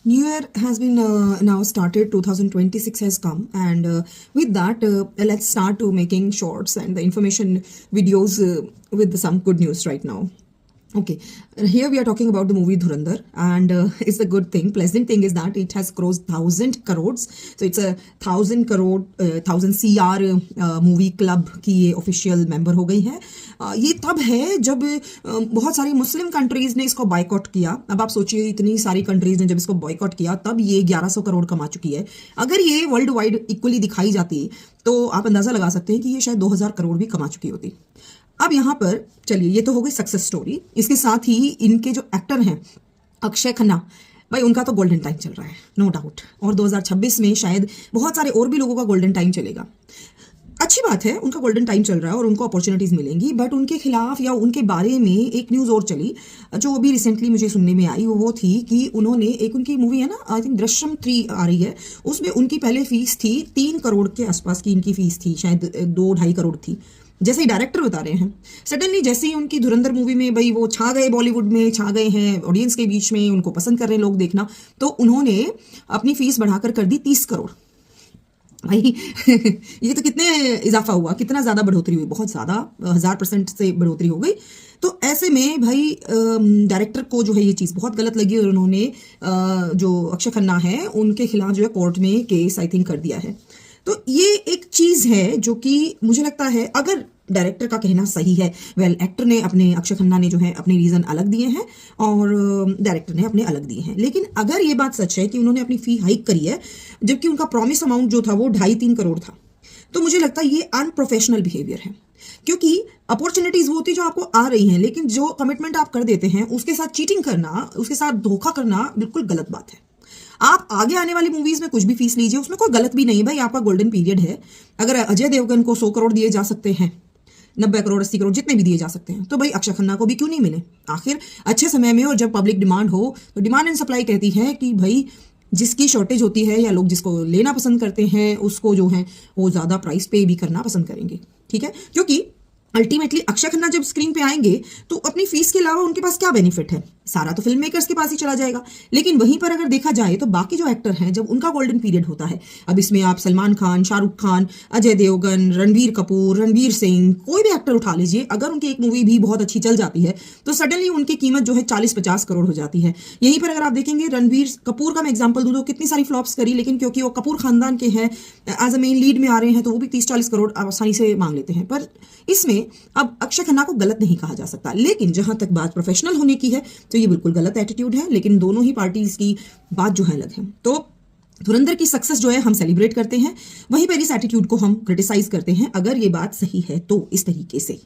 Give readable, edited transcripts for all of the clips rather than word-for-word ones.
New Year has been now started. 2026 has come, and with that, let's start to making shorts and the information videos with some good news right now. Okay, here we are talking about the movie Dhurandhar, and it's a good thing. Pleasant thing is that it has crossed 1,000 crores. So it's a 1,000 crore, 1,000 CR movie club की ये official member हो गई है। ये तब है जब बहुत सारी मुस्लिम कंट्रीज ने इसको बायकॉट किया। अब आप सोचिए, इतनी सारी कंट्रीज ने जब इसको बॉयकॉट किया तब ये 1,100 करोड़ कमा चुकी है। अगर ये वर्ल्ड वाइड इक्वली दिखाई जाती तो आप अंदाजा लगा सकते हैं कि ये शायद 2,000 करोड़ भी कमा चुकी होती। अब यहाँ पर चलिए, ये तो हो गई सक्सेस स्टोरी। इसके साथ ही इनके जो एक्टर हैं अक्षय खन्ना, भाई उनका तो गोल्डन टाइम चल रहा है, नो डाउट। और 2026 में शायद बहुत सारे और भी लोगों का गोल्डन टाइम चलेगा। अच्छी बात है, उनका गोल्डन टाइम चल रहा है और उनको अपॉर्चुनिटीज मिलेंगी। बट उनके खिलाफ या उनके बारे में एक न्यूज़ और चली जो अभी रिसेंटली मुझे सुनने में आई, वो थी कि उन्होंने एक, उनकी मूवी है ना, आई थिंक दृश्यम 3 आ रही है, उसमें उनकी पहले फीस थी 3 करोड़ के आसपास की इनकी फीस थी, शायद 2-2.5 करोड़ थी। जैसे ही डायरेक्टर बता रहे हैं, सडनली जैसे ही उनकी धुरंधर मूवी में भाई वो छा गए, बॉलीवुड में छा गए हैं, ऑडियंस के बीच में उनको पसंद कर रहे हैं लोग देखना, तो उन्होंने अपनी फीस बढ़ाकर कर दी 30 करोड़। भाई ये तो कितने इजाफा हुआ, कितना ज़्यादा बढ़ोतरी हुई, बहुत ज़्यादा, 1000% से बढ़ोतरी हो गई। तो ऐसे में भाई डायरेक्टर को जो है ये चीज़ बहुत गलत लगी और उन्होंने जो अक्षय खन्ना है उनके खिलाफ जो है कोर्ट में केस आई थिंक कर दिया है। तो ये एक चीज़ है जो कि मुझे लगता है, अगर डायरेक्टर का कहना सही है, वेल एक्टर ने अपने, अक्षय खन्ना ने जो है अपने रीज़न अलग दिए हैं और डायरेक्टर ने अपने अलग दिए हैं, लेकिन अगर ये बात सच है कि उन्होंने अपनी फ़ी हाइक करी है जबकि उनका प्रॉमिस अमाउंट जो था वो 2.5-3 करोड़ था, तो मुझे लगता है ये अनप्रोफेशनल बिहेवियर है। क्योंकि अपॉर्चुनिटीज वो होती जो आपको आ रही हैं, लेकिन जो कमिटमेंट आप कर देते हैं उसके साथ चीटिंग करना, उसके साथ धोखा करना बिल्कुल गलत बात है। आप आगे आने वाली मूवीज में कुछ भी फीस लीजिए, उसमें कोई गलत भी नहीं है भाई, आपका गोल्डन पीरियड है। अगर अजय देवगन को 100 करोड़ दिए जा सकते हैं, 90 करोड़, 80 करोड़, जितने भी दिए जा सकते हैं, तो भाई अक्षय खन्ना को भी क्यों नहीं मिले? आखिर अच्छे समय में और जब पब्लिक डिमांड हो, तो डिमांड एंड सप्लाई कहती है कि भाई जिसकी शॉर्टेज होती है या लोग जिसको लेना पसंद करते हैं उसको जो है वो ज़्यादा प्राइस पे भी करना पसंद करेंगे, ठीक है? क्योंकि अल्टीमेटली अक्षय खन्ना जब स्क्रीन पे आएंगे तो अपनी फीस के अलावा उनके पास क्या बेनिफिट है? सारा तो फिल्म मेकर्स के पास ही चला जाएगा। लेकिन वहीं पर अगर देखा जाए तो बाकी जो एक्टर हैं, जब उनका गोल्डन पीरियड होता है, अब इसमें आप सलमान खान, शाहरुख खान, अजय देवगन, रणवीर कपूर, रणवीर सिंह, कोई भी एक्टर उठा लीजिए, अगर उनकी एक मूवी भी बहुत अच्छी चल जाती है तो सडनली उनकी कीमत जो है 40-50 करोड़ हो जाती है। यहीं पर अगर आप देखेंगे, रणवीर कपूर का मैं एग्जाम्पल दूँ तो कितनी सारी फ्लॉप्स करी, लेकिन क्योंकि वो कपूर खानदान के हैं, एज अ मेन लीड में आ रहे हैं, तो वो भी 30-40 करोड़ आसानी से मांग लेते हैं। पर इसमें अब अक्षय खन्ना को गलत नहीं कहा जा सकता, लेकिन जहां तक बात प्रोफेशनल होने की है तो ये बिल्कुल गलत एटीट्यूड है। लेकिन दोनों ही पार्टीज की बात जो है अलग है। तो धुरंधर की सक्सेस जो है हम सेलिब्रेट करते हैं, वहीं पर इस एटीट्यूड को हम क्रिटिसाइज करते हैं, अगर ये बात सही है तो, इस तरीके से।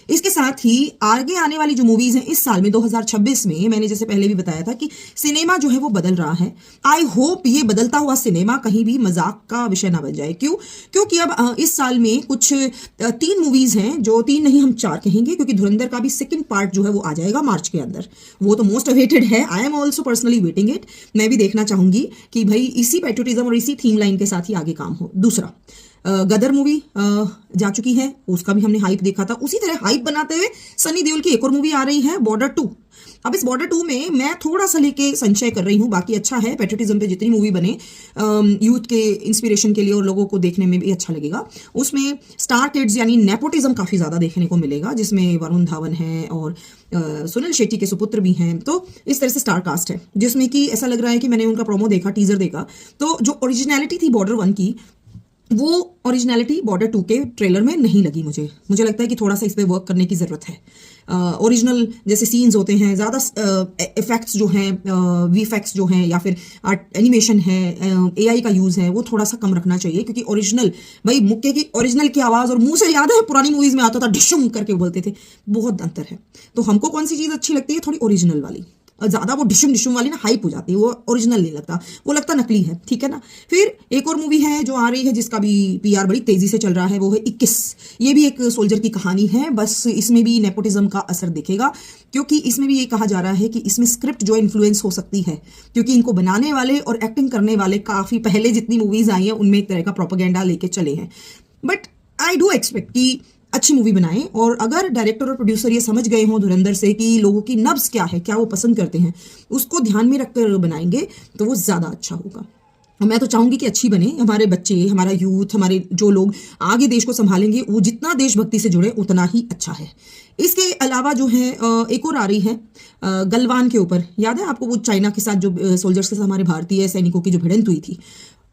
इसके साथ ही आगे आने वाली जो मूवीज हैं इस साल में 2026 में, मैंने जैसे पहले भी बताया था कि सिनेमा जो है वो बदल रहा है। आई होप ये बदलता हुआ सिनेमा कहीं भी मजाक का विषय ना बन जाए। क्यों? क्योंकि अब इस साल में कुछ 3 मूवीज हैं, जो 3 नहीं हम 4 कहेंगे, क्योंकि धुरंधर का भी सेकंड पार्ट जो है वो आ जाएगा मार्च के अंदर। वो तो मोस्ट अवेटेड है, I am also personally waiting it. मैं भी देखना चाहूंगी कि भाई इसी पैट्रियोटिज्म और इसी थीम लाइन के साथ ही आगे काम हो। दूसरा, गदर मूवी जा चुकी है, उसका भी हमने हाइप देखा था। उसी तरह हाइप बनाते हुए सनी देओल की एक और मूवी आ रही है, बॉर्डर 2। अब इस बॉर्डर 2 में मैं थोड़ा सा लेके संशय कर रही हूँ, बाकी अच्छा है, पैट्रियोटिज्म पे जितनी मूवी बने यूथ के इंस्पिरेशन के लिए और लोगों को देखने में भी अच्छा लगेगा। उसमें स्टार किड्स यानी नेपोटिज्म काफ़ी ज़्यादा देखने को मिलेगा, जिसमें वरुण धवन है और सुनील शेट्टी के सुपुत्र भी हैं। तो इस तरह से स्टार कास्ट है, जिसमें कि ऐसा लग रहा है कि मैंने उनका प्रोमो देखा, टीजर देखा, तो जो ओरिजिनलिटी थी बॉर्डर 1 की, वो ओरिजिनलिटी बॉर्डर 2 के ट्रेलर में नहीं लगी मुझे लगता है कि थोड़ा सा इस पे वर्क करने की ज़रूरत है। ओरिजिनल जैसे सीन्स होते हैं, ज़्यादा इफेक्ट्स जो हैं, वीएफएक्स जो हैं, या फिर एनिमेशन है, एआई का यूज़ है, वो थोड़ा सा कम रखना चाहिए। क्योंकि ओरिजिनल, भाई मुक्के की ओरिजिनल की आवाज़ और मुंह से, याद है पुरानी मूवीज़ में आता था डिशुम करके बोलते थे, बहुत अंतर है। तो हमको कौन सी चीज़ अच्छी लगती है? थोड़ी ओरिजिनल वाली। ज़्यादा वो डिशुम डिशुम वाली ना हाइप हो जाती है, वो ओरिजिनल नहीं लगता, वो लगता नकली है, ठीक है ना। फिर एक और मूवी है जो आ रही है जिसका भी पीआर बड़ी तेजी से चल रहा है, वो है 21। ये भी एक सोल्जर की कहानी है, बस इसमें भी नेपोटिज्म का असर दिखेगा, क्योंकि इसमें भी ये कहा जा रहा है कि इसमें स्क्रिप्ट जो इन्फ्लुएंस हो सकती है, क्योंकि इनको बनाने वाले और एक्टिंग करने वाले काफ़ी पहले जितनी मूवीज़ आई हैं उनमें एक तरह का प्रोपेगेंडा लेके चले हैं। बट आई डू एक्सपेक्ट कि अच्छी मूवी बनाएं। और अगर डायरेक्टर और प्रोड्यूसर ये समझ गए हों धुरंधर से कि लोगों की नब्ज क्या है, क्या वो पसंद करते हैं, उसको ध्यान में रखकर बनाएंगे तो वो ज़्यादा अच्छा होगा। मैं तो चाहूंगी कि अच्छी बने, हमारे बच्चे, हमारा यूथ, हमारे जो लोग आगे देश को संभालेंगे वो जितना देशभक्ति से जुड़े उतना ही अच्छा है। इसके अलावा जो है एक और आ रही है गलवान के ऊपर, याद है आपको वो चाइना के साथ जो सोल्जर्स के साथ हमारे भारतीय सैनिकों की जो भिड़ंत हुई थी।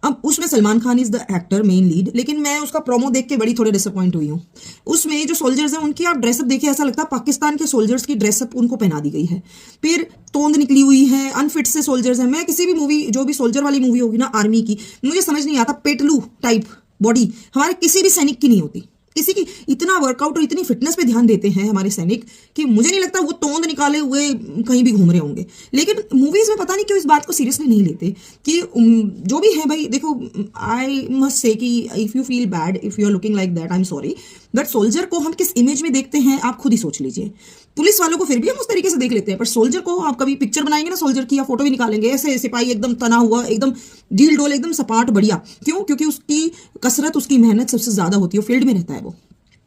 अब उसमें Salman Khan is the actor main lead, लेकिन मैं उसका प्रोमो देख के बड़ी थोड़ी डिसअपॉइंट हुई हूँ। उसमें जो सोल्जर्स हैं उनकी आप ड्रेसअप देखिए, ऐसा लगता है पाकिस्तान के सोल्जर्स की ड्रेसअप उनको पहना दी गई है। फिर तोंद निकली हुई है, अनफिट से सोल्जर्स हैं। मैं किसी भी मूवी, जो भी सोल्जर वाली मूवी होगी ना आर्मी की, मुझे समझ नहीं आता, पेटलू टाइप बॉडी हमारे किसी भी सैनिक की नहीं होती। किसी की इतना वर्कआउट और इतनी फिटनेस पे ध्यान देते हैं हमारे सैनिक कि मुझे नहीं लगता वो तोंद निकाले हुए कहीं भी घूम रहे होंगे। लेकिन मूवीज में पता नहीं क्यों इस बात को सीरियसली नहीं लेते कि जो भी है भाई देखो, आई मस्ट से कि if you feel bad, if you are looking like that, I am sorry, but soldier को हम किस इमेज में देखते हैं आप खुद ही सोच लीजिए। पुलिस वालों को फिर भी हम उस तरीके से देख लेते हैं, पर सोल्जर को आप कभी पिक्चर बनाएंगे ना सोल्जर की या फोटो भी निकालेंगे, ऐसे सिपाही एकदम तना हुआ, एकदम ढील डोल, एकदम सपाट बढ़िया। क्यों? क्योंकि उसकी कसरत, उसकी मेहनत सबसे ज्यादा होती है, फील्ड में रहता है वो,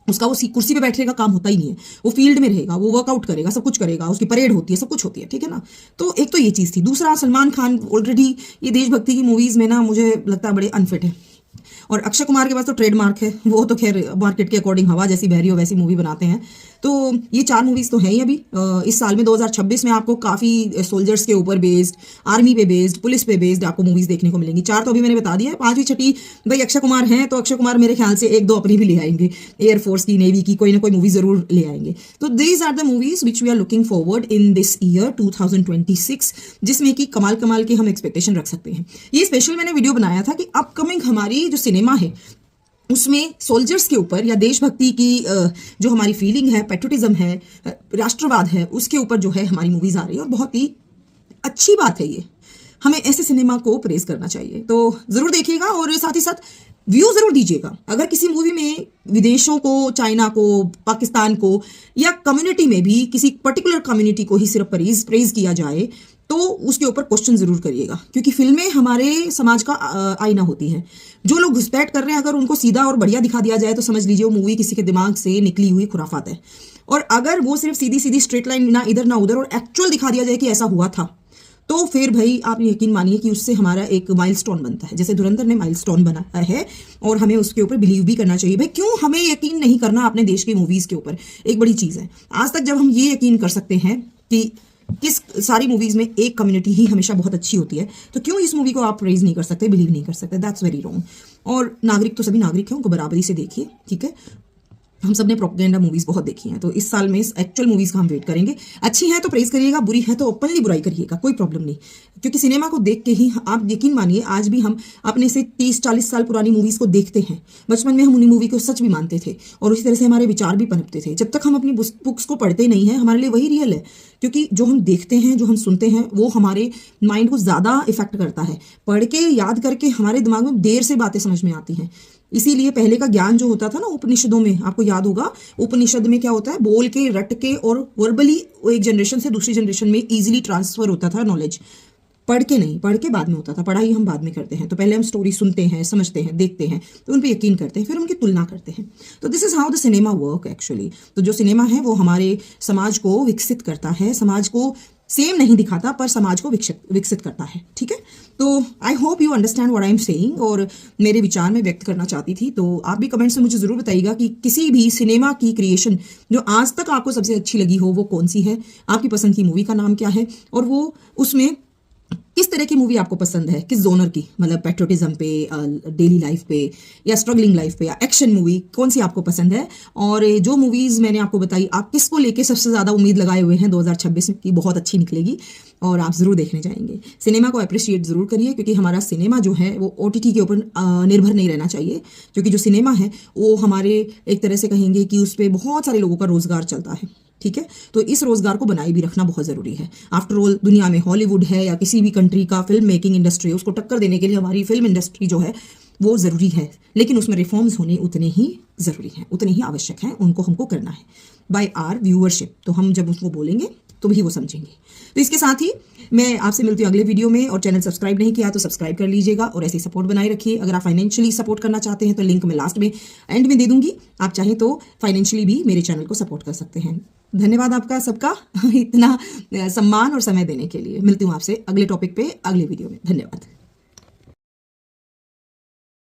उसका वो कुर्सी पे बैठने का काम होता ही नहीं है, वो फील्ड में रहेगा, वो वर्कआउट करेगा, सब कुछ करेगा, उसकी परेड होती है, सब कुछ होती है, ठीक है ना। तो एक तो ये चीज़ थी। दूसरा, सलमान खान ऑलरेडी ये देशभक्ति की मूवीज़ में ना मुझे लगता है बड़े अनफिट है। और अक्षय कुमार के पास तो ट्रेडमार्क है, वो तो खैर मार्केट के अकॉर्डिंग हवा जैसी बह रही हो वैसी मूवी बनाते हैं। तो ये 4 मूवीज़ तो हैं ही अभी इस साल में 2026 में आपको काफ़ी सोल्जर्स के ऊपर बेस्ड, आर्मी पे बेस्ड, पुलिस पे बेस्ड आपको मूवीज़ देखने को मिलेंगी। 4 तो अभी मैंने बता दिया है, 5वीं छठी भाई अक्षय कुमार हैं तो अक्षय कुमार मेरे ख्याल से 1-2 अपनी भी ले आएंगे, एयरफोर्स की, नेवी की, कोई ना कोई मूवी ज़रूर ले आएंगे। तो these are the movies which we are looking forward in this year 2026, जिसमें कि कमाल कमाल के हम एक्सपेक्टेशन रख सकते हैं। ये स्पेशल मैंने वीडियो बनाया था कि अपकमिंग हमारी जो सिनेमा है उसमें सोल्जर्स के ऊपर या देशभक्ति की जो हमारी फीलिंग है, पेट्रोटिज्म है, राष्ट्रवाद है, उसके ऊपर जो है हमारी मूवीज आ रही है। और बहुत ही अच्छी बात है ये, हमें ऐसे सिनेमा को प्रेज करना चाहिए। तो जरूर देखिएगा और साथ ही साथ व्यू जरूर दीजिएगा। अगर किसी मूवी में विदेशों को, चाइना को, पाकिस्तान को या कम्युनिटी में भी किसी पर्टिकुलर कम्युनिटी को ही सिर्फ प्रेज किया जाए तो उसके ऊपर क्वेश्चन जरूर करिएगा, क्योंकि फिल्में हमारे समाज का आईना होती हैं। जो लोग घुसपैठ कर रहे हैं अगर उनको सीधा और बढ़िया दिखा दिया जाए तो समझ लीजिए वो मूवी किसी के दिमाग से निकली हुई खुराफात है। और अगर वो सिर्फ सीधी सीधी स्ट्रेट लाइन, ना इधर ना उधर, और एक्चुअल दिखा दिया जाए कि ऐसा हुआ था, तो फिर भाई आप यकीन मानिए कि उससे हमारा एक माइलस्टोन बनता है, जैसे धुरंधर ने माइलस्टोन बनाया है। और हमें उसके ऊपर बिलीव भी करना चाहिए। भाई क्यों हमें यकीन नहीं करना अपने देश की मूवीज के ऊपर? एक बड़ी चीज है, आज तक जब हम ये यकीन कर सकते हैं कि किस सारी मूवीज में एक कम्युनिटी ही हमेशा बहुत अच्छी होती है, तो क्यों इस मूवी को आप प्रेज नहीं कर सकते, बिलीव नहीं कर सकते? That's very wrong. और नागरिक तो सभी नागरिक हैं, उनको बराबरी से देखिए, ठीक है। हम सब ने प्रोपेगेंडा मूवीज बहुत देखी हैं, तो इस साल में एक्चुअल मूवीज का हम वेट करेंगे। अच्छी है तो प्रेज करिएगा, बुरी है तो ओपनली बुराई करिएगा, कोई प्रॉब्लम नहीं। क्योंकि सिनेमा को देख के ही आप यकीन मानिए, आज भी हम अपने से 30-40 साल पुरानी मूवीज को देखते हैं। बचपन में हम उन्हीं मूवी को सच भी मानते थे और उसी तरह से हमारे विचार भी पनपते थे। जब तक हम अपनी बुक्स को पढ़ते नहीं हैं, हमारे लिए वही रियल है। क्योंकि जो हम देखते हैं, जो हम सुनते हैं, वो हमारे माइंड को ज़्यादा इफेक्ट करता है। पढ़ के याद करके हमारे दिमाग में देर से बातें समझ में आती हैं। इसीलिए पहले का ज्ञान जो होता था ना उपनिषदों में, आपको याद होगा, उपनिषद में क्या होता है, बोल के, रट के और वर्बली एक जनरेशन से दूसरी जनरेशन में इजीली ट्रांसफर होता था नॉलेज। पढ़ के नहीं, पढ़ के बाद में होता था। पढ़ाई हम बाद में करते हैं। तो पहले हम स्टोरी सुनते हैं, समझते हैं, देखते हैं, तो उन पर यकीन करते हैं, फिर उनकी तुलना करते हैं। तो this is how the cinema work actually. तो जो सिनेमा है वो हमारे समाज को विकसित करता है, समाज को सेम नहीं दिखाता पर समाज को विकसित करता है, ठीक है। तो I hope you understand what I am saying, और मेरे विचार में व्यक्त करना चाहती थी। तो आप भी कमेंट्स में मुझे जरूर बताइएगा कि किसी भी सिनेमा की क्रिएशन जो आज तक आपको सबसे अच्छी लगी हो वो कौन सी है, आपकी पसंद की मूवी का नाम क्या है, और वो उसमें किस तरह की मूवी आपको पसंद है, किस जोनर की, मतलब पेट्रोटिज्म पे, डेली लाइफ पे, या स्ट्रगलिंग लाइफ पे, या एक्शन मूवी, कौन सी आपको पसंद है। और जो मूवीज मैंने आपको बताई, आप किसको लेके सबसे ज़्यादा उम्मीद लगाए हुए हैं 2026 में की बहुत अच्छी निकलेगी और आप ज़रूर देखने जाएंगे। सिनेमा को अप्रिशिएट ज़रूर करिए, क्योंकि हमारा सिनेमा जो है वो OTT के ऊपर निर्भर नहीं रहना चाहिए। क्योंकि जो सिनेमा है वो हमारे एक तरह से कहेंगे कि उस पर बहुत सारे लोगों का रोजगार चलता है, ठीक है। तो इस रोजगार को बनाए भी रखना बहुत ज़रूरी है। आफ्टर ऑल दुनिया में हॉलीवुड है या किसी भी कंट्री का फिल्म मेकिंग इंडस्ट्री है, उसको टक्कर देने के लिए हमारी फिल्म इंडस्ट्री जो है वो ज़रूरी है। लेकिन उसमें रिफॉर्म्स होने उतने ही ज़रूरी हैं, उतने ही आवश्यक हैं, उनको हमको करना है बाय आर व्यूअरशिप। तो हम जब उसको बोलेंगे तो भी वो समझेंगे। तो इसके साथ ही मैं आपसे मिलती हूँ अगले वीडियो में, और चैनल सब्सक्राइब नहीं किया तो सब्सक्राइब कर लीजिएगा और ऐसे सपोर्ट बनाए रखिए। अगर आप फाइनेंशियली सपोर्ट करना चाहते हैं तो लिंक मैं लास्ट में एंड में दे दूंगी, आप चाहें तो फाइनेंशियली भी मेरे चैनल को सपोर्ट कर सकते हैं। धन्यवाद आपका सबका इतना सम्मान और समय देने के लिए। मिलती हूँ आपसे अगले टॉपिक पे अगले वीडियो में। धन्यवाद।